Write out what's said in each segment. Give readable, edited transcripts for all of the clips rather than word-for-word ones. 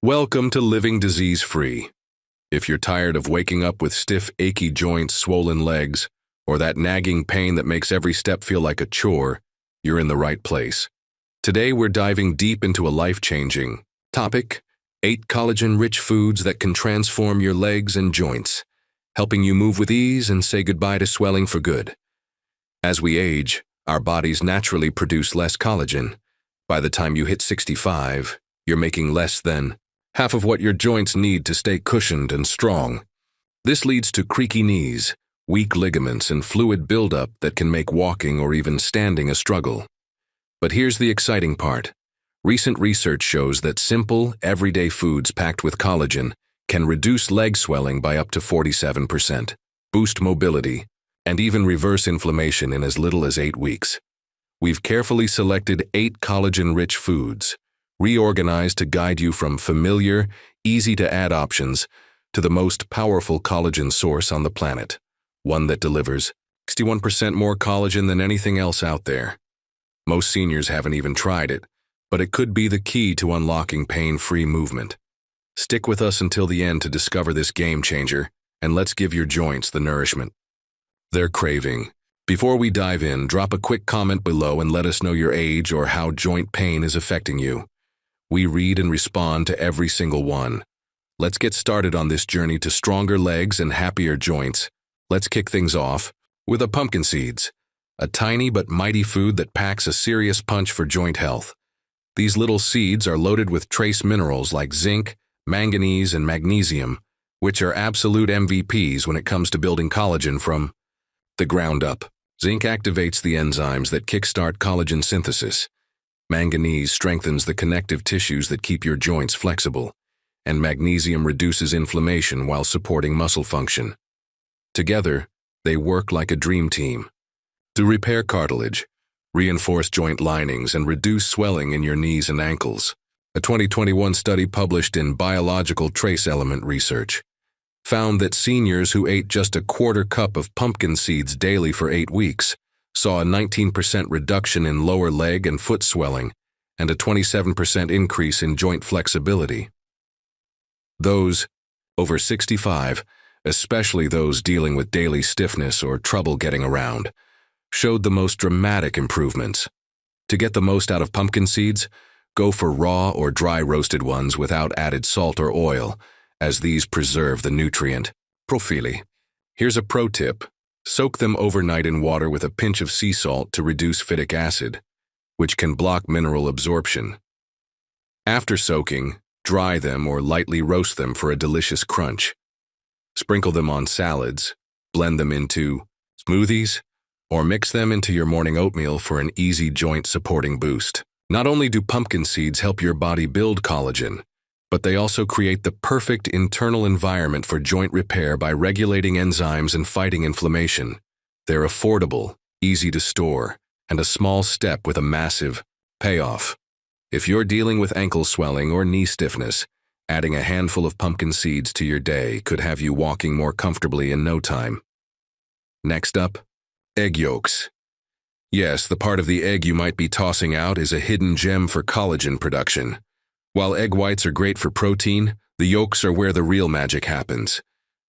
Welcome to Living Disease-Free. If you're tired of waking up with stiff, achy joints, swollen legs, or that nagging pain that makes every step feel like a chore, you're in the right place. Today we're diving deep into a life-changing topic: 8 collagen-rich foods that can transform your legs and joints, helping you move with ease and say goodbye to swelling for good. As we age, our bodies naturally produce less collagen. By the time you hit 65, you're making less than half of what your joints need to stay cushioned and strong. This leads to creaky knees, weak ligaments, and fluid buildup that can make walking or even standing a struggle. But here's the exciting part. Recent research shows that simple, everyday foods packed with collagen can reduce leg swelling by up to 47%, boost mobility, and even reverse inflammation in as little as 8 weeks. We've carefully selected 8 collagen-rich foods, reorganized to guide you from familiar, easy-to-add options to the most powerful collagen source on the planet, one that delivers 61% more collagen than anything else out there. Most seniors haven't even tried it, but it could be the key to unlocking pain-free movement. Stick with us until the end to discover this game changer, and let's give your joints the nourishment they're craving. Before we dive in, drop a quick comment below and let us know your age or how joint pain is affecting you. We read and respond to every single one. Let's get started on this journey to stronger legs and happier joints. Let's kick things off with pumpkin seeds, a tiny but mighty food that packs a serious punch for joint health. These little seeds are loaded with trace minerals like zinc, manganese, and magnesium, which are absolute MVPs when it comes to building collagen from the ground up. Zinc activates the enzymes that kickstart collagen synthesis. Manganese strengthens the connective tissues that keep your joints flexible, and magnesium reduces inflammation while supporting muscle function. Together, they work like a dream team to repair cartilage, reinforce joint linings, and reduce swelling in your knees and ankles. A 2021 study published in Biological Trace Element Research found that seniors who ate just a quarter cup of pumpkin seeds daily for 8 weeks saw a 19% reduction in lower leg and foot swelling and a 27% increase in joint flexibility. Those over 65, especially those dealing with daily stiffness or trouble getting around, showed the most dramatic improvements. To get the most out of pumpkin seeds, go for raw or dry roasted ones without added salt or oil, as these preserve the nutrient profile. Here's a pro tip. Soak them overnight in water with a pinch of sea salt to reduce phytic acid, which can block mineral absorption. After soaking, dry them or lightly roast them for a delicious crunch. Sprinkle them on salads, blend them into smoothies, or mix them into your morning oatmeal for an easy joint-supporting boost. Not only do pumpkin seeds help your body build collagen, but they also create the perfect internal environment for joint repair by regulating enzymes and fighting inflammation. They're affordable, easy to store, and a small step with a massive payoff. If you're dealing with ankle swelling or knee stiffness, adding a handful of pumpkin seeds to your day could have you walking more comfortably in no time. Next up, egg yolks. Yes, the part of the egg you might be tossing out is a hidden gem for collagen production. While egg whites are great for protein, the yolks are where the real magic happens.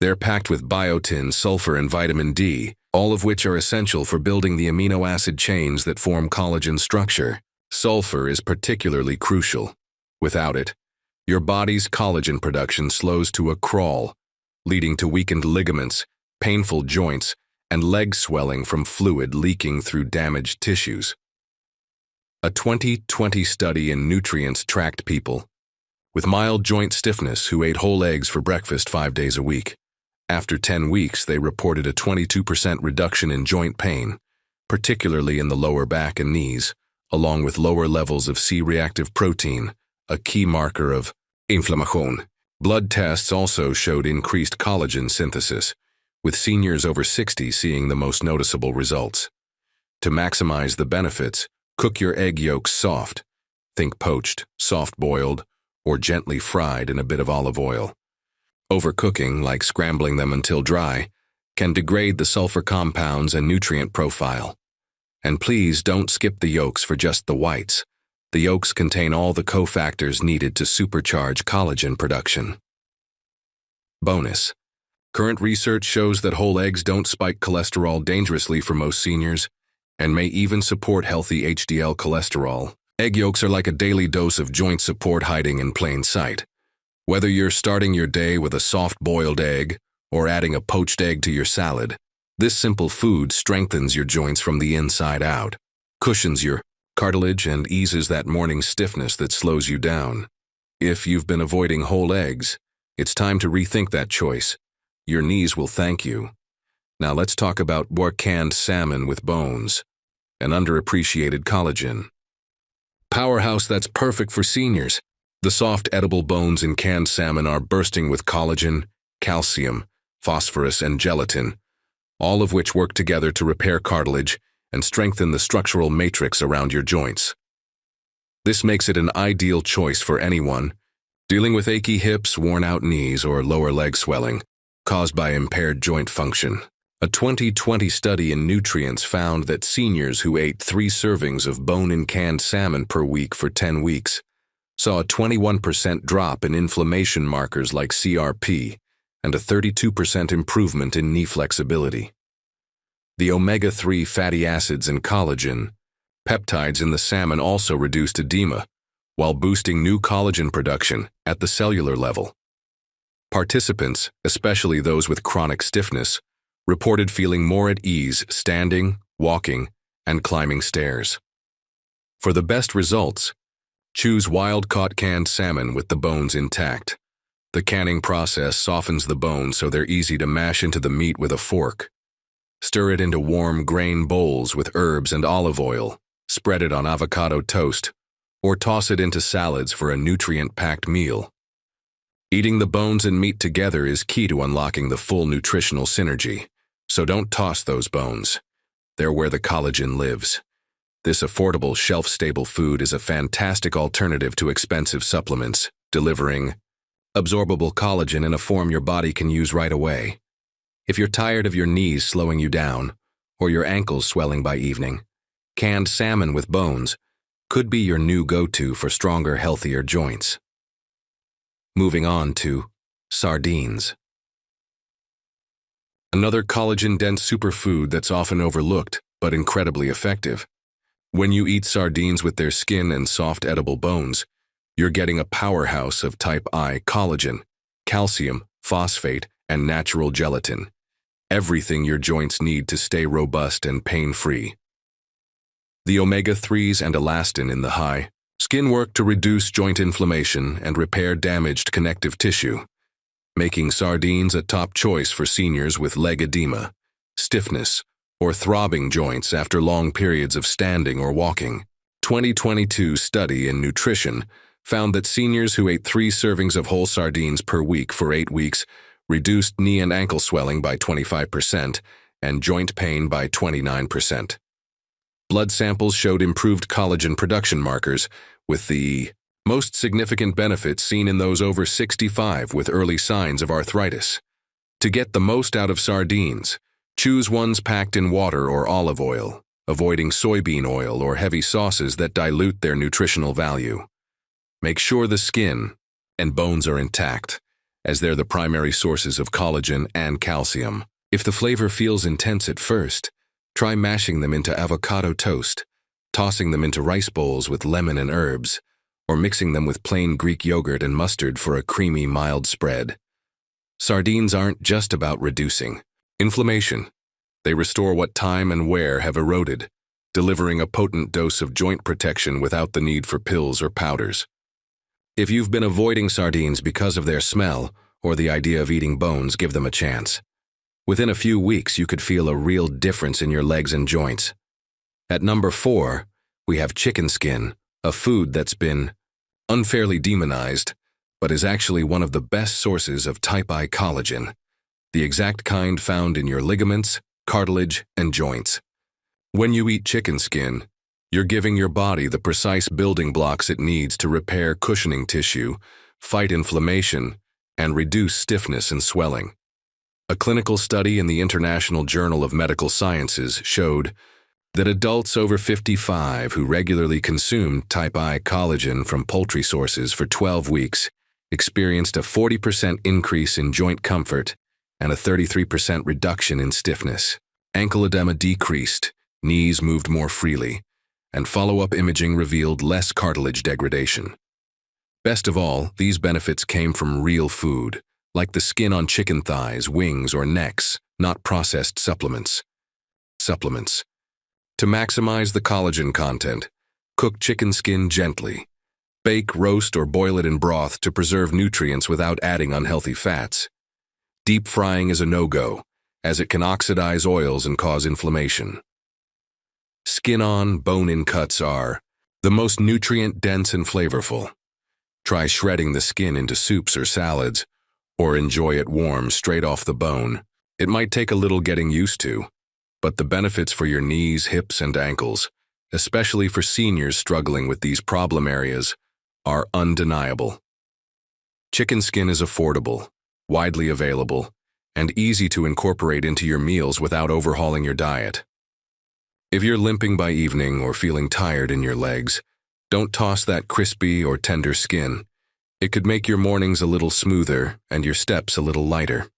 They're packed with biotin, sulfur, and vitamin D, all of which are essential for building the amino acid chains that form collagen structure. Sulfur is particularly crucial. Without it, your body's collagen production slows to a crawl, leading to weakened ligaments, painful joints, and leg swelling from fluid leaking through damaged tissues. A 2020 study in nutrients tracked people with mild joint stiffness who ate whole eggs for breakfast 5 days a week. After 10 weeks, they reported a 22% reduction in joint pain, particularly in the lower back and knees, along with lower levels of C-reactive protein, a key marker of inflammation. Blood tests also showed increased collagen synthesis, with seniors over 60 seeing the most noticeable results. To maximize the benefits, cook your egg yolks soft. Think poached, soft-boiled, or gently fried in a bit of olive oil. Overcooking, like scrambling them until dry, can degrade the sulfur compounds and nutrient profile. And please don't skip the yolks for just the whites. The yolks contain all the cofactors needed to supercharge collagen production. Bonus: current research shows that whole eggs don't spike cholesterol dangerously for most seniors and may even support healthy HDL cholesterol. Egg yolks are like a daily dose of joint support hiding in plain sight. Whether you're starting your day with a soft boiled egg or adding a poached egg to your salad, this simple food strengthens your joints from the inside out, cushions your cartilage, and eases that morning stiffness that slows you down. If you've been avoiding whole eggs, it's time to rethink that choice. Your knees will thank you. Now let's talk about canned salmon with bones, an underappreciated collagen powerhouse that's perfect for seniors. The soft edible bones in canned salmon are bursting with collagen, calcium, phosphorus, and gelatin, all of which work together to repair cartilage and strengthen the structural matrix around your joints. This makes it an ideal choice for anyone dealing with achy hips, worn-out knees, or lower leg swelling caused by impaired joint function. A 2020 study in Nutrients found that seniors who ate 3 servings of bone-in canned salmon per week for 10 weeks saw a 21% drop in inflammation markers like CRP and a 32% improvement in knee flexibility. The omega-3 fatty acids and collagen peptides in the salmon also reduced edema, while boosting new collagen production at the cellular level. Participants, especially those with chronic stiffness, reported feeling more at ease standing, walking, and climbing stairs. For the best results, choose wild-caught canned salmon with the bones intact. The canning process softens the bones so they're easy to mash into the meat with a fork. Stir it into warm grain bowls with herbs and olive oil, spread it on avocado toast, or toss it into salads for a nutrient-packed meal. Eating the bones and meat together is key to unlocking the full nutritional synergy, so don't toss those bones. They're where the collagen lives. This affordable, shelf-stable food is a fantastic alternative to expensive supplements, delivering absorbable collagen in a form your body can use right away. If you're tired of your knees slowing you down, or your ankles swelling by evening, canned salmon with bones could be your new go-to for stronger, healthier joints. Moving on to sardines. Another collagen-dense superfood that's often overlooked, but incredibly effective. When you eat sardines with their skin and soft edible bones, you're getting a powerhouse of type I collagen, calcium, phosphate, and natural gelatin. Everything your joints need to stay robust and pain-free. The omega-3s and elastin in the high skin work to reduce joint inflammation and repair damaged connective tissue, making sardines a top choice for seniors with leg edema, stiffness, or throbbing joints after long periods of standing or walking. 2022 study in nutrition found that seniors who ate 3 servings of whole sardines per week for 8 weeks reduced knee and ankle swelling by 25% and joint pain by 29%. Blood samples showed improved collagen production markers, with the most significant benefits seen in those over 65 with early signs of arthritis. To get the most out of sardines, choose ones packed in water or olive oil, avoiding soybean oil or heavy sauces that dilute their nutritional value. Make sure the skin and bones are intact, as they're the primary sources of collagen and calcium. If the flavor feels intense at first, try mashing them into avocado toast, tossing them into rice bowls with lemon and herbs, or mixing them with plain Greek yogurt and mustard for a creamy, mild spread. Sardines aren't just about reducing inflammation. They restore what time and wear have eroded, delivering a potent dose of joint protection without the need for pills or powders. If you've been avoiding sardines because of their smell or the idea of eating bones, give them a chance. Within a few weeks, you could feel a real difference in your legs and joints. At number 4, we have chicken skin, a food that's been unfairly demonized, but is actually one of the best sources of type I collagen, the exact kind found in your ligaments, cartilage, and joints. When you eat chicken skin, you're giving your body the precise building blocks it needs to repair cushioning tissue, fight inflammation, and reduce stiffness and swelling. A clinical study in the International Journal of Medical Sciences showed that adults over 55 who regularly consumed type I collagen from poultry sources for 12 weeks experienced a 40% increase in joint comfort and a 33% reduction in stiffness. Ankle edema decreased, knees moved more freely, and follow-up imaging revealed less cartilage degradation. Best of all, these benefits came from real food, like the skin on chicken thighs, wings, or necks, not processed supplements. To maximize the collagen content, cook chicken skin gently. Bake, roast, or boil it in broth to preserve nutrients without adding unhealthy fats. Deep frying is a no-go, as it can oxidize oils and cause inflammation. Skin-on, bone-in cuts are the most nutrient-dense and flavorful. Try shredding the skin into soups or salads, or enjoy it warm straight off the bone. It might take a little getting used to, but the benefits for your knees, hips, and ankles, especially for seniors struggling with these problem areas, are undeniable. Chicken skin is affordable, widely available, and easy to incorporate into your meals without overhauling your diet. If you're limping by evening or feeling tired in your legs, don't toss that crispy or tender skin. It could make your mornings a little smoother and your steps a little lighter.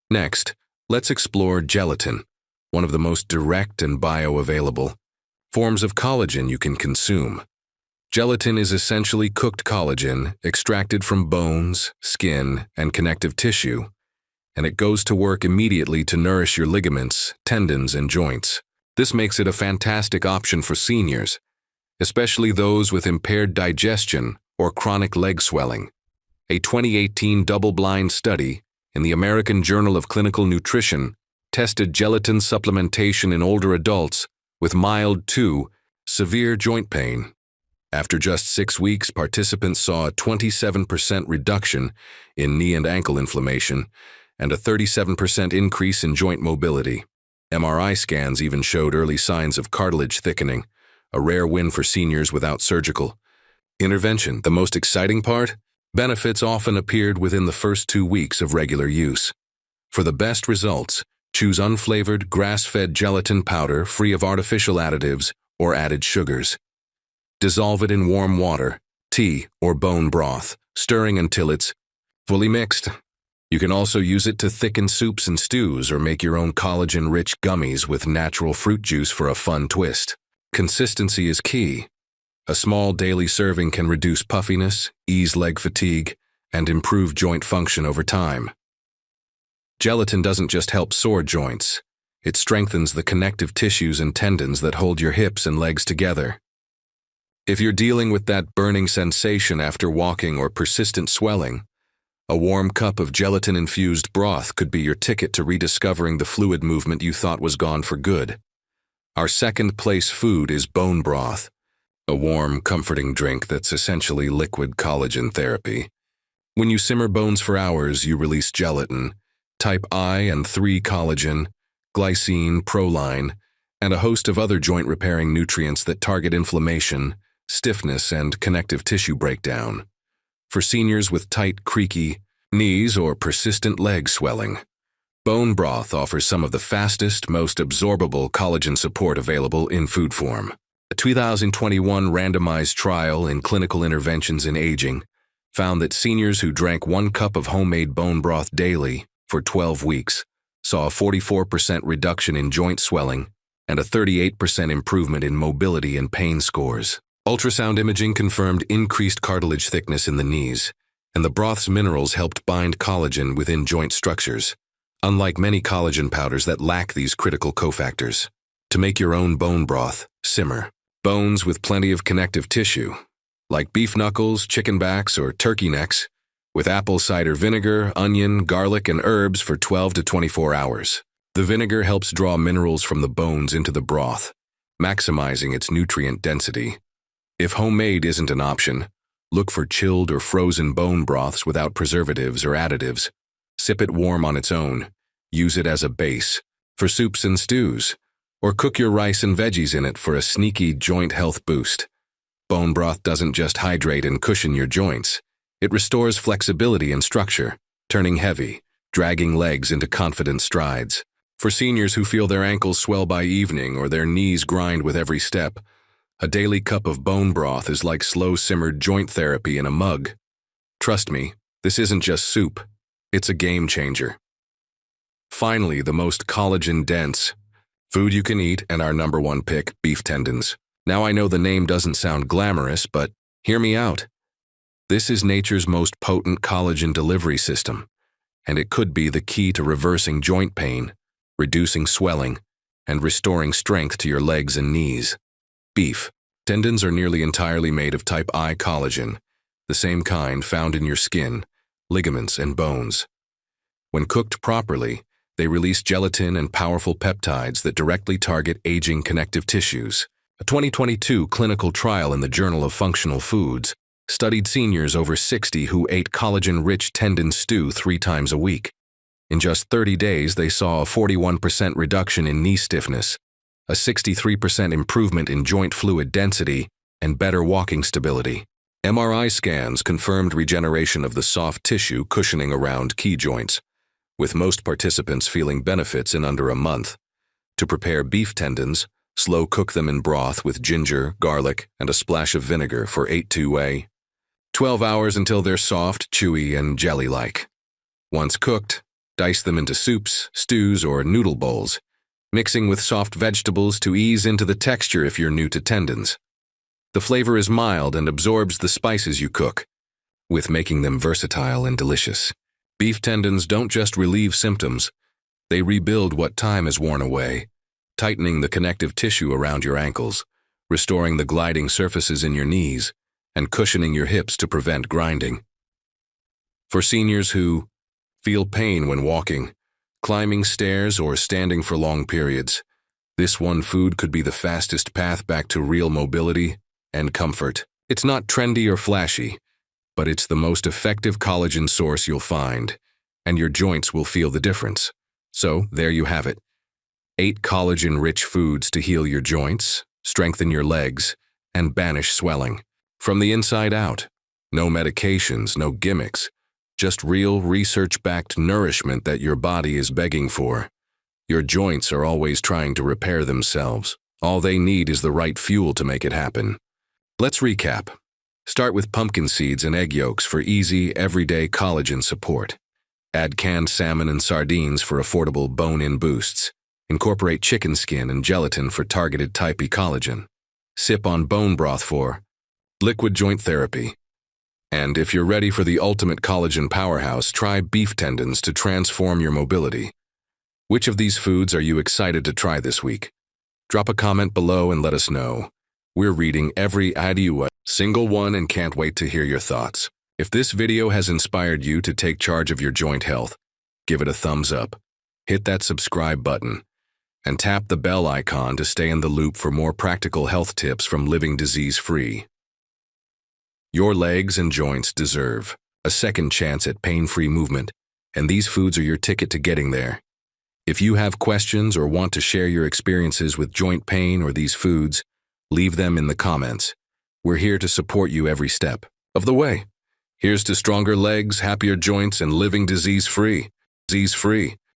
Next, let's explore gelatin, one of the most direct and bioavailable forms of collagen you can consume. Gelatin is essentially cooked collagen extracted from bones, skin, and connective tissue, and it goes to work immediately to nourish your ligaments, tendons, and joints. This makes it a fantastic option for seniors, especially those with impaired digestion or chronic leg swelling. A 2018 double-blind study in the American Journal of Clinical Nutrition tested gelatin supplementation in older adults with mild to severe joint pain. After just 6 weeks, participants saw a 27% reduction in knee and ankle inflammation and a 37% increase in joint mobility. MRI scans even showed early signs of cartilage thickening, a rare win for seniors without surgical intervention. The most exciting part? Benefits often appeared within the first 2 weeks of regular use. For the best results, choose unflavored, grass-fed gelatin powder free of artificial additives or added sugars. Dissolve it in warm water, tea, or bone broth, stirring until it's fully mixed. You can also use it to thicken soups and stews or make your own collagen-rich gummies with natural fruit juice for a fun twist. Consistency is key. A small daily serving can reduce puffiness, ease leg fatigue, and improve joint function over time. Gelatin doesn't just help sore joints. It strengthens the connective tissues and tendons that hold your hips and legs together. If you're dealing with that burning sensation after walking or persistent swelling, a warm cup of gelatin-infused broth could be your ticket to rediscovering the fluid movement you thought was gone for good. Our second-place food is bone broth, a warm, comforting drink that's essentially liquid collagen therapy. When you simmer bones for hours, you release gelatin, type I and 3 collagen, glycine, proline, and a host of other joint-repairing nutrients that target inflammation, stiffness, and connective tissue breakdown. For seniors with tight, creaky knees or persistent leg swelling, bone broth offers some of the fastest, most absorbable collagen support available in food form. A 2021 randomized trial in clinical interventions in aging found that seniors who drank 1 cup of homemade bone broth daily for 12 weeks saw a 44% reduction in joint swelling and a 38% improvement in mobility and pain scores. Ultrasound imaging confirmed increased cartilage thickness in the knees, and the broth's minerals helped bind collagen within joint structures, unlike many collagen powders that lack these critical cofactors. To make your own bone broth, simmer bones with plenty of connective tissue, like beef knuckles, chicken backs, or turkey necks, with apple cider vinegar, onion, garlic, and herbs for 12 to 24 hours. The vinegar helps draw minerals from the bones into the broth, maximizing its nutrient density. If homemade isn't an option, look for chilled or frozen bone broths without preservatives or additives. Sip it warm on its own. Use it as a base for soups and stews, or cook your rice and veggies in it for a sneaky joint health boost. Bone broth doesn't just hydrate and cushion your joints. It restores flexibility and structure, turning heavy, dragging legs into confident strides. For seniors who feel their ankles swell by evening or their knees grind with every step, a daily cup of bone broth is like slow-simmered joint therapy in a mug. Trust me, this isn't just soup. It's a game changer. Finally, the most collagen-dense food you can eat, and our number one pick, beef tendons. Now I know the name doesn't sound glamorous, but hear me out. This is nature's most potent collagen delivery system, and it could be the key to reversing joint pain, reducing swelling, and restoring strength to your legs and knees. Beef tendons are nearly entirely made of type I collagen, the same kind found in your skin, ligaments, and bones. When cooked properly, they release gelatin and powerful peptides that directly target aging connective tissues. A 2022 clinical trial in the Journal of Functional Foods studied seniors over 60 who ate collagen-rich tendon stew 3 times a week. In just 30 days, they saw a 41% reduction in knee stiffness, a 63% improvement in joint fluid density, and better walking stability. MRI scans confirmed regeneration of the soft tissue cushioning around key joints, with most participants feeling benefits in under a month. To prepare beef tendons, slow cook them in broth with ginger, garlic, and a splash of vinegar for 12 hours until they're soft, chewy, and jelly-like. Once cooked, dice them into soups, stews, or noodle bowls, mixing with soft vegetables to ease into the texture if you're new to tendons. The flavor is mild and absorbs the spices you cook, with making them versatile and delicious. Beef tendons don't just relieve symptoms, they rebuild what time has worn away, tightening the connective tissue around your ankles, restoring the gliding surfaces in your knees, and cushioning your hips to prevent grinding. For seniors who feel pain when walking, climbing stairs, or standing for long periods, this one food could be the fastest path back to real mobility and comfort. It's not trendy or flashy, but it's the most effective collagen source you'll find, and your joints will feel the difference. So, there you have it. 8 collagen-rich foods to heal your joints, strengthen your legs, and banish swelling. From the inside out. No medications, no gimmicks. Just real, research-backed nourishment that your body is begging for. Your joints are always trying to repair themselves. All they need is the right fuel to make it happen. Let's recap. Start with pumpkin seeds and egg yolks for easy, everyday collagen support. Add canned salmon and sardines for affordable bone-in boosts. Incorporate chicken skin and gelatin for targeted type E collagen. Sip on bone broth for liquid joint therapy. And if you're ready for the ultimate collagen powerhouse, try beef tendons to transform your mobility. Which of these foods are you excited to try this week? Drop a comment below and let us know. We're reading every single one and can't wait to hear your thoughts. If this video has inspired you to take charge of your joint health, give it a thumbs up, hit that subscribe button, and tap the bell icon to stay in the loop for more practical health tips from living disease-free. Your legs and joints deserve a second chance at pain-free movement, and these foods are your ticket to getting there. If you have questions or want to share your experiences with joint pain or these foods, leave them in the comments. We're here to support you every step of the way. Here's to stronger legs, happier joints, and living disease-free.